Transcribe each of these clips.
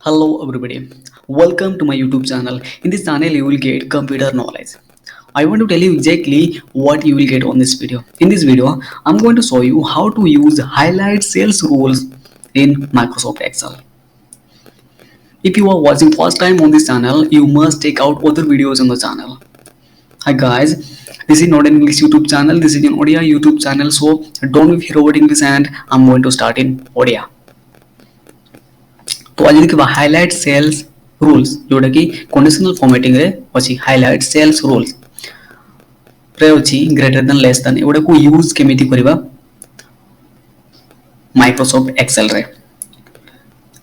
Hello everybody, welcome to my YouTube channel. In this channel you will get computer knowledge. I want to tell you exactly what you will get on this video. In this video, I'm going to show you how to use highlight sales rules in Microsoft Excel. If you are watching first time on this channel, you must check out other videos on the channel. Hi guys, this is not an English YouTube channel, this is an Odia YouTube channel, so don't be fear about English and I'm going to start in Odia. तो आज देखिए highlight cells rules जोटा कि conditional formatting रे अछि highlight cells rules रे अछि greater than less than एगुडा को यूज केमिति करबा माइक्रोसॉफ्ट एक्सेल रे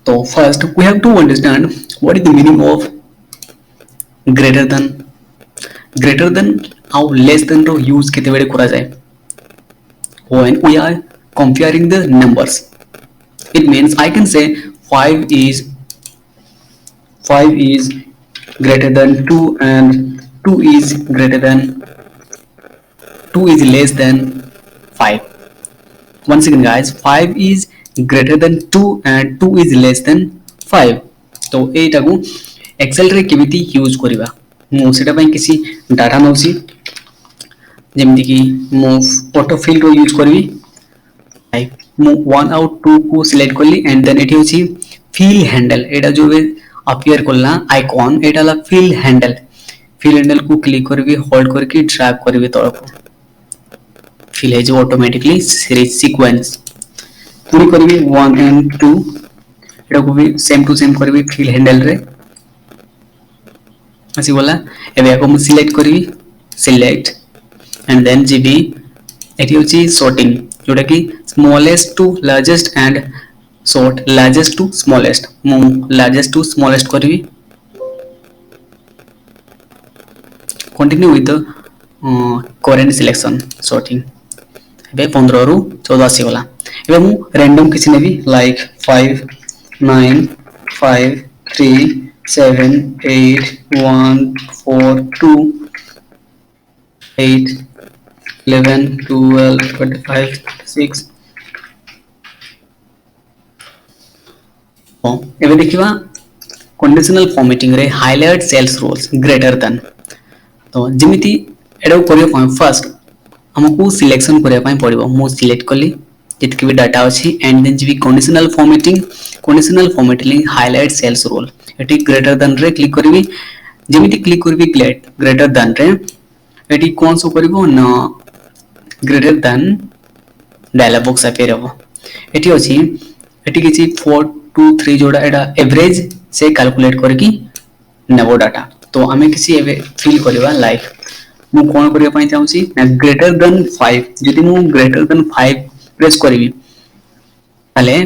तो first we have to understand what is the meaning of greater than आउ लेस देन रो यूज केते बेले करा जाय when we are comparing the numbers it means I can say 5 is greater than 2 and 2 is greater than 2 is less than 5. Once again guys, 5 is greater than 2 and 2 is less than 5. तो एटा को Excel रे केमिति use करिबा मो सेटा पई किसी data नउसी जेमिति कि मो ऑटो फिल रो यूज करबी लाइक मु 1 आउट 2 को सिलेक्ट करली एंड देन एठी होची फिल हैंडल एटा जो अपीयर करला आइकॉन एटा ला फिल हैंडल को क्लिक करबी होल्ड करके ड्रैग करबी तळको फिल हे जो ऑटोमेटिकली सीरीज सीक्वेंस पूरी करबी 1 एंड 2 एटा को भी सेम टू सेम करबी फिल हैंडल रे आसी बोला एबे को मु सिलेक्ट करबी सिलेक्ट एंड देन जीबी एठी होची सॉर्टिंग जोटा कि smallest to largest and sort largest to smallest मु largest to smallest करबी continue with the current selection sorting एबे 15 रु 14 आसी गला एबे मु रैंडम किछि नेबी लाइक 5 9 5 3 7 8 1 4 2 8 11 12 25 6 एबे देखिबा कंडीशनल फॉर्मेटिंग रे highlight cells rules greater than तो जेमिति एडो करियो फर्स्ट हमकु सिलेक्शन करिया पई पड़िबो मु सिलेक्ट करली जितके भी डाटा अछि एंड देन जीबी conditional formatting highlight cells rule एटी ग्रेटर देन रे क्लिक करबी जेमिति क्लिक करबी ग्रेटर देन रे एटी कोन सो करिवो न greater than dialog box appear हो एटी अछि एटी किछि 4 2 3 जोड़ा एटा एवरेज से कैलकुलेट करके नेबो डाटा तो हमें किसी एवे फिल करबा लाइक मु कोन करिया पई चाहूसी ग्रेटर देन 5 जदि मु ग्रेटर देन 5 प्रेस करबी ताले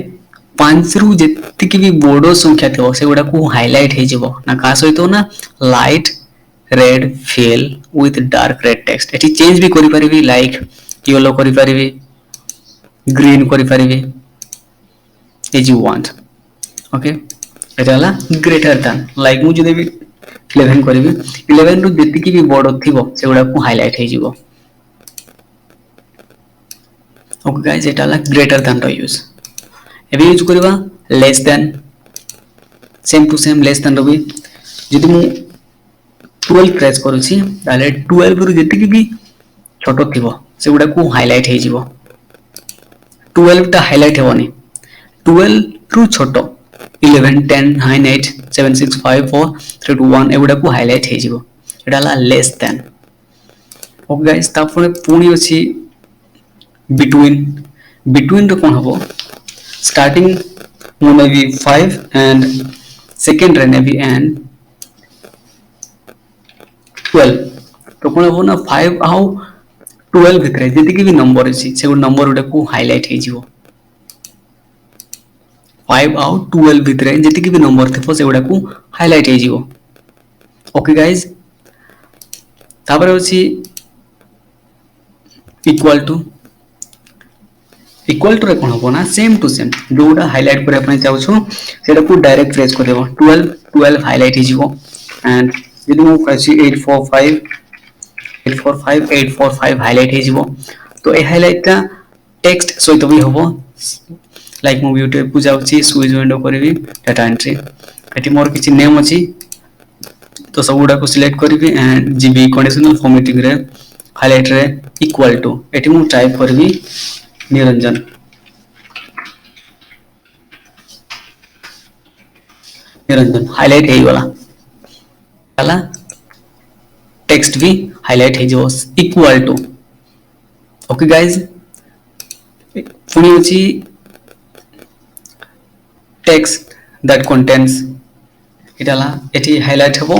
5 रु जेति कि भी बोर्डो संख्या थो से गुडा को हाइलाइट हे जेबो ना का सहितो ना light red fill with dark red text एटी चेंज भी करि परबी लाइक येलो करि परबी ग्रीन करि परबी as you want ओके एटा ला ग्रेटर देन लाइक मु जदि 11 करबी 11 रु जेति कि भी बड़ थिबो से गुडा को हाइलाइट हे जिवो ओके गाइस एटा ला ग्रेटर देन रो यूज एबे यूज करबा less than same to same less than रबी जदि मु 12 प्रेस करूची ताले 12 रु जेति कि भी छोटो थिबो से गुडा को हाइलाइट हे जिवो 12 ता हाइलाइट हेवनी 12 रु छोटो 11 10 9 8 7 6 5 4 3 2 1 एगुडा को हाइलाइट हे जिवो एटा ला लेस देन ओके गाइस तापर पुनी अछि बिटवीन रो कोन हबो स्टार्टिंग मु मे बी 5 एंड सेकंड रे ने बी एंड 12 तो कोन हबो ना 5 आउ 12 भितरे जति कि भी नंबर अछि से नंबर उडा को हाइलाइट हे जिवो 5 आउट 12 भितरे जति कि भी नंबर थेफो से गुडा को हाइलाइट हे जिवो ओके गाइस तापर अछि इक्वल टू रे कोन होबो ना सेम टू सेम जोडा हाइलाइट करे अपन चाहू छु सेटा को डायरेक्ट प्रेस कर देबो 12 हाइलाइट हे जिवो एंड यदि मु कहसी 845 हाइलाइट हे जिवो तो ए हाइलाइट का टेक्स्ट सहित भी होबो लाइक मु यूट्यूब को जाऊँगी स्विच विंडो करी डाटा एंट्री ये मोर किसी नेम अच्छी तो सब गुड़ा को सिलेक्ट करी एंड जीबी कंडीशनल फॉर्मेटिंग रे हाइलाइट रे इक्वल टू एटी मु टाइप करी निरंजन निरंजन हाइलाइट हे वाला वाला टेक्स्ट भी हाइलाइट हे जो इक्वल टू ओके गाइज पुणी अछि टेक्स्ट दैट कंटेन्स इटाला एटी हाइलाइट हबो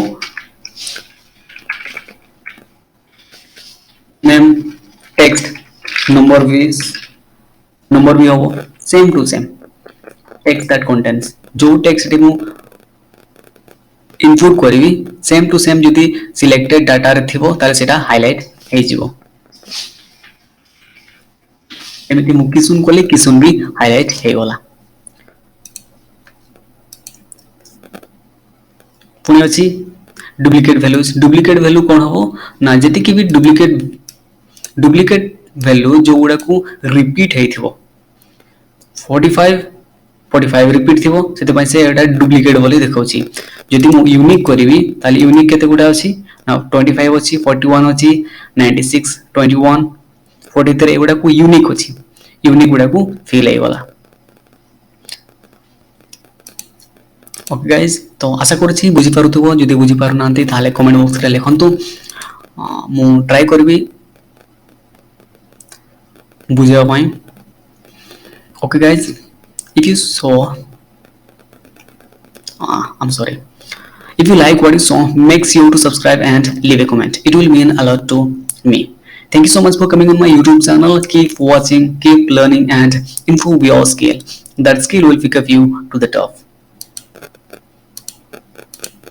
नेम टेक्स्ट नंबर भी हबो same to same text that contains जो टेक्स्ट टी मु इनपुट करी सेम टू सेम जदि सिलेक्टेड डाटा रे थिबो ताले सेटा हाइलाइट हे जिवो एमिति मु किसुन कोले किसुन भी हाइलाइट हे गला पुणी अछि डुप्लिकेट वैल्यू कोन हबो ना जति कि भी डुप्लिकेट वैल्यू जो गुडा को रिपीट हेथिबो 45 रिपीट थिबो सेते पय से एटा डुप्लिकेट बोली देखाउची जदि मु यूनिक करबी ताली यूनिक केते गुडा अछि ना 25 अछि 41 अछि 96 21 43 एगुडा को यूनिक अछि यूनिक गुडा को फिल हे वाला ओके गाइस तो आशा करछि बुझी पारुथबो जदि बुझी पारु नांती ताले कमेंट बॉक्स रे लिखंतु मु ट्राई करबी बुझिया पय okay guys if you saw I'm sorry if you like what you saw make sure to subscribe and leave a comment it will mean a lot to me thank you so much for coming on my YouTube channel keep watching keep learning and improve your skill that skill will pick up you to the top